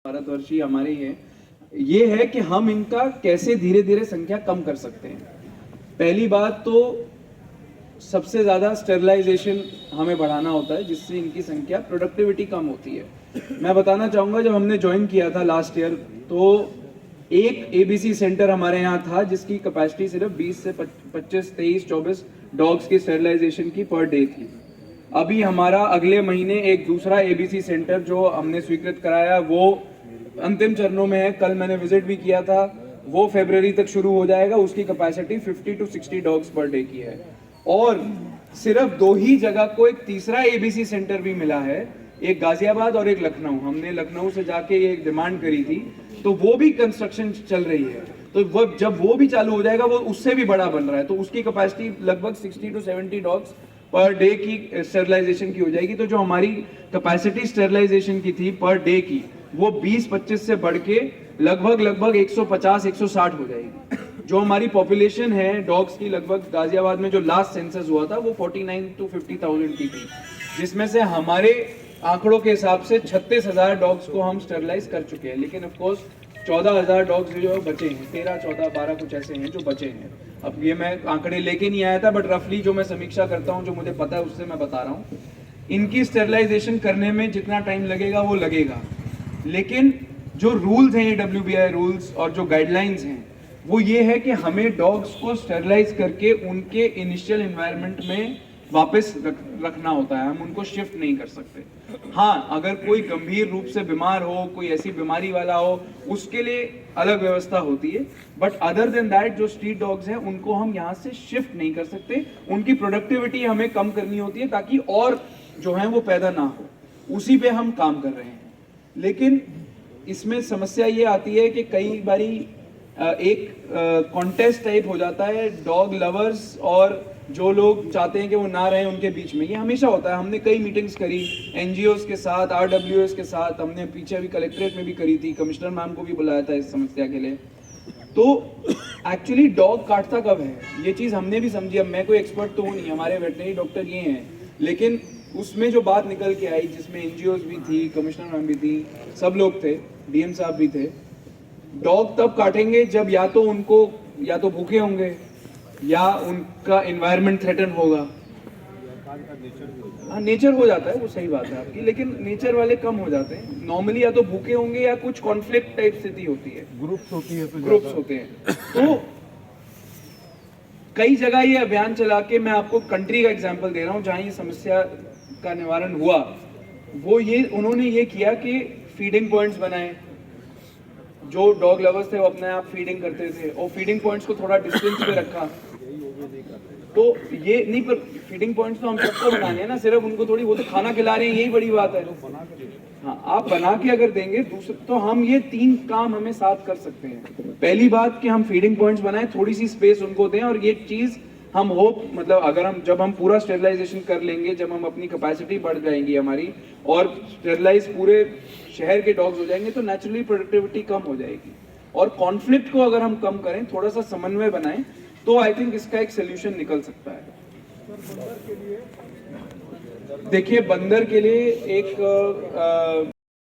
भारतवर्षीय हमारे ही है, ये है कि हम इनका कैसे धीरे धीरे संख्या कम कर सकते हैं। पहली बात तो सबसे ज़्यादा स्टेरिलाइजेशन हमें बढ़ाना होता है, जिससे इनकी संख्या प्रोडक्टिविटी कम होती है। मैं बताना चाहूँगा, जब हमने ज्वाइन किया था लास्ट ईयर, तो एक एबीसी सेंटर हमारे यहाँ था जिसकी कैपेसिटी सिर्फ 20 से 25, 23, 24 डॉग्स की स्टेरिलाइजेशन की पर डे थी। अभी हमारा अगले महीने एक दूसरा एबीसी सेंटर जो हमने स्वीकृत कराया वो अंतिम चरणों में है। कल मैंने विजिट भी किया था, वो फरवरी तक शुरू हो जाएगा। उसकी capacity 50 to 60 dogs per day की है। और सिर्फ 2 ही जगह को एक तीसरा एबीसी सेंटर भी मिला है, एक गाजियाबाद और एक लखनऊ। हमने लखनऊ से जाके ये डिमांड करी थी, तो वो भी कंस्ट्रक्शन चल रही है। तो वो जब वो भी चालू हो जाएगा, वो उससे भी बड़ा बन रहा है, तो उसकी कैपेसिटी लगभग 60 to 70 डॉग्स पर डे की स्टेरिलाइजेशन की हो जाएगी। तो जो हमारी कैपेसिटी स्टेरिलाइजेशन की थी पर डे की, वो 20-25 से बढ़ के लगभग 150-160 हो जाएगी। जो हमारी पॉपुलेशन है डॉग्स की, लगभग गाजियाबाद में जो लास्ट सेंसस हुआ था वो 49 to 50,000 की थी, जिसमें से हमारे आंकड़ों के हिसाब से 36,000 डॉग्स को हम स्टेरिलाइज कर चुके हैं। लेकिन ऑफ कोर्स 14,000 डॉग्स जो बचे हैं, 13, 14, 12 कुछ ऐसे हैं जो बचे हैं। अब ये मैं आंकड़े लेके नहीं आया था, बट रफली जो मैं समीक्षा करता हूँ, जो मुझे पता है उससे मैं बता रहा हूँ। इनकी स्टेरिलाइजेशन करने में जितना टाइम लगेगा वो लगेगा, लेकिन जो रूल्स हैं, WBI रूल्स और जो गाइडलाइंस हैं, वो ये है कि हमें डॉग्स को स्टेरिलाइज करके उनके इनिशियल एनवायरनमेंट में वापस रखना होता है। हम उनको शिफ्ट नहीं कर सकते। हाँ, अगर कोई गंभीर रूप से बीमार हो, कोई ऐसी बीमारी वाला हो, उसके लिए अलग व्यवस्था होती है। बट अदर देन दैट, जो स्ट्रीट डॉग्स हैं उनको हम यहाँ से शिफ्ट नहीं कर सकते। उनकी प्रोडक्टिविटी हमें कम करनी होती है ताकि और जो है वो पैदा ना हो। उसी पे हम काम कर रहे हैं। लेकिन इसमें समस्या ये आती है कि कई बारी एक कॉन्टेस्ट टाइप हो जाता है डॉग लवर्स और जो लोग चाहते हैं कि वो ना रहें उनके बीच में। ये हमेशा होता है। हमने कई मीटिंग्स करी एनजीओस के साथ, RWS के साथ, हमने पीछे अभी कलेक्ट्रेट में भी करी थी, कमिश्नर मैम को भी बुलाया था इस समस्या के लिए। तो एक्चुअली डॉग काटता कब है, ये चीज़ हमने भी समझी। अब मैं कोई एक्सपर्ट तो हूँ नहीं, हमारे वेटनरी डॉक्टर ये हैं, लेकिन उसमें जो बात निकल के आई, जिसमें एनजीओस भी थी, कमिश्नर मैम भी थी, सब लोग थे, DM साहब भी थे, डॉग तब काटेंगे जब या तो भूखे होंगे या उनका एनवायरनमेंट थ्रेटन होगा। हाँ, नेचर हो जाता है, वो सही बात है आपकी, लेकिन नेचर वाले कम हो जाते हैं। नॉर्मली या तो भूखे होंगे या कुछ कॉन्फ्लिक्ट टाइप स्थिति होती है, ग्रुप्स होते हैं। तो कई जगह ये अभियान चला के, मैं आपको कंट्री का एग्जांपल दे रहा हूँ जहाँ ये समस्या का निवारण हुआ। उन्होंने ये किया कि फीडिंग पॉइंट्स बनाए। जो डॉग लवर्स थे वो अपने आप फीडिंग करते थे, और फीडिंग पॉइंट्स को थोड़ा डिस्टेंस पे रखा। तो ये नहीं, पर फीडिंग पॉइंट्स तो हम सबको बनाने हैं ना, सिर्फ उनको थोड़ी, वो तो खाना खिला रहे हैं, यही बड़ी बात है। हाँ, आप बना के अगर देंगे दूसरे, तो हम ये 3 काम हमें साथ कर सकते हैं। पहली बात कि हम फीडिंग पॉइंट्स बनाएं, थोड़ी सी स्पेस उनको दें, और ये चीज हम होप, मतलब अगर जब हम पूरा स्टेरिलाइजेशन कर लेंगे, जब हम अपनी कैपेसिटी बढ़ जाएंगी हमारी और स्टेरिलाइज पूरे शहर के डॉग्स हो जाएंगे, तो नेचुरली प्रोडक्टिविटी कम हो जाएगी। और कॉन्फ्लिक्ट को अगर हम कम करें, थोड़ा सा समन्वय बनाएं, तो आई थिंक इसका एक सोल्यूशन निकल सकता है। देखिए, बंदर के लिए एक